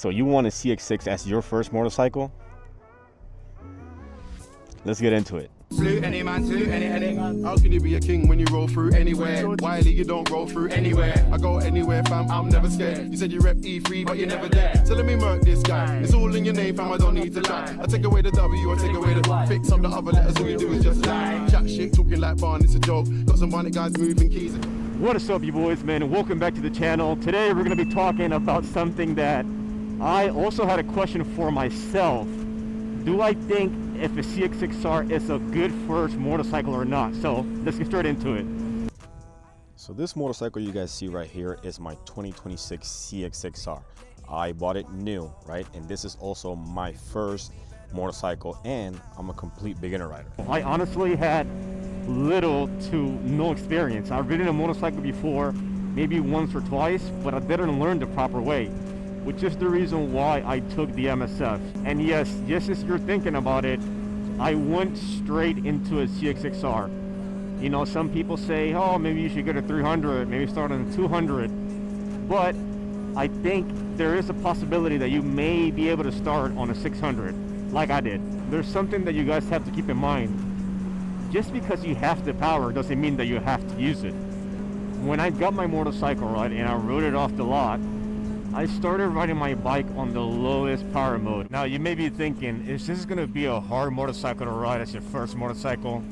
So you want a ZX6 as your first motorcycle? Let's get into it. Any man too, any man. How can you be a king when you roll through anywhere? Wiley, you don't roll through anywhere. I go anywhere, fam, I'm never scared. You said you rep E3, but you're never there. So let me murk this guy. It's all in your name, fam, I don't need to lie. I take away the W, I take away the fix some the other letters, all you do is just lie. Chat shit, talking like Barn, it's a joke. Got some bonnet guys moving keys. What is up, you boys, man, and welcome back to the channel. Today we're going to be talking about something that I also had a question for myself. Do I think if a ZX6R is a good first motorcycle or not? So let's get straight into it. So this motorcycle you guys see right here is my 2026 ZX6R. I bought it new, right? And this is also my first motorcycle, and I'm a complete beginner rider. I honestly had little to no experience. I've ridden a motorcycle before, maybe once or twice, but I didn't learn the proper way, which is the reason why I took the MSF. And yes, just as you're thinking about it, I went straight into a ZX6R. You know, some people say, oh, maybe you should get a 300, maybe start on a 200. But I think there is a possibility that you may be able to start on a 600, like I did. There's something that you guys have to keep in mind. Just because you have the power doesn't mean that you have to use it. When I got my motorcycle, right, and I rode it off the lot, I started riding my bike on the lowest power mode. Now you may be thinking, is this going to be a hard motorcycle to ride as your first motorcycle?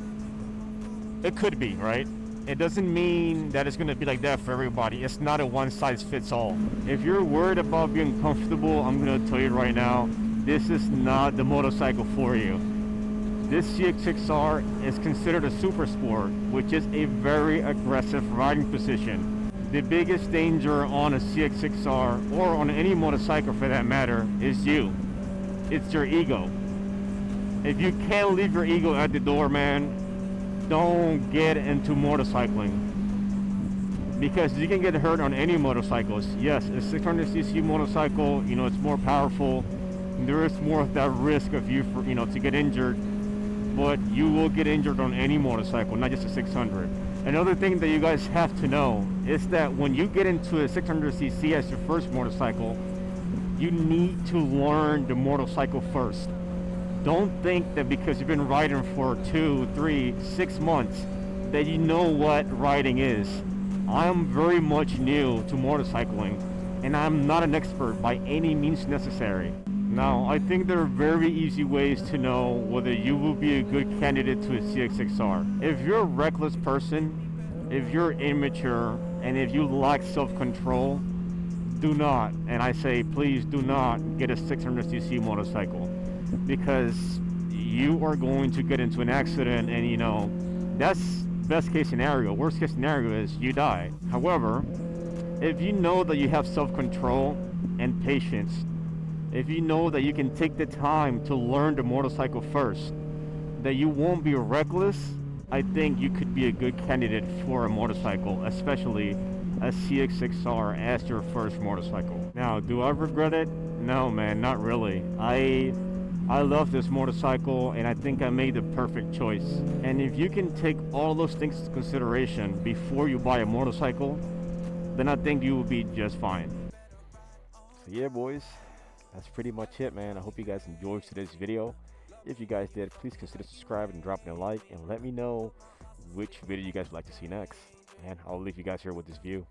It could be, right? It doesn't mean that it's going to be like that for everybody. It's not a one size fits all. If you're worried about being comfortable, I'm going to tell you right now, this is not the motorcycle for you. This ZX6R is considered a super sport, which is a very aggressive riding position. The biggest danger on a ZX6R, or on any motorcycle for that matter, is you. It's your ego. If you can't leave your ego at the door, man, don't get into motorcycling. Because you can get hurt on any motorcycles. Yes, a 600cc motorcycle, you know, it's more powerful. There is more of that risk of you, for, you know, to get injured. But you will get injured on any motorcycle, not just a 600. Another thing that you guys have to know is that when you get into a 600cc as your first motorcycle, you need to learn the motorcycle first. Don't think that because you've been riding for 2, 3, 6 months that you know what riding is. I'm very much new to motorcycling, and I'm not an expert by any means necessary. Now, I think there are very easy ways to know whether you will be a good candidate to a ZX6R. If you're a reckless person, if you're immature, and if you lack self-control, do not, and I say please do not get a 600cc motorcycle, because you are going to get into an accident, and you know, that's best case scenario. Worst case scenario is you die. However, if you know that you have self-control and patience, if you know that you can take the time to learn the motorcycle first, that you won't be reckless, I think you could be a good candidate for a motorcycle, especially a ZX6R as your first motorcycle. Now, do I regret it? No, man, not really. I love this motorcycle, and I think I made the perfect choice. And if you can take all those things into consideration before you buy a motorcycle, then I think you will be just fine. So yeah, boys. That's pretty much it, man. I hope you guys enjoyed today's video. If you guys did, please consider subscribing and dropping a like, and let me know which video you guys would like to see next. And I'll leave you guys here with this view.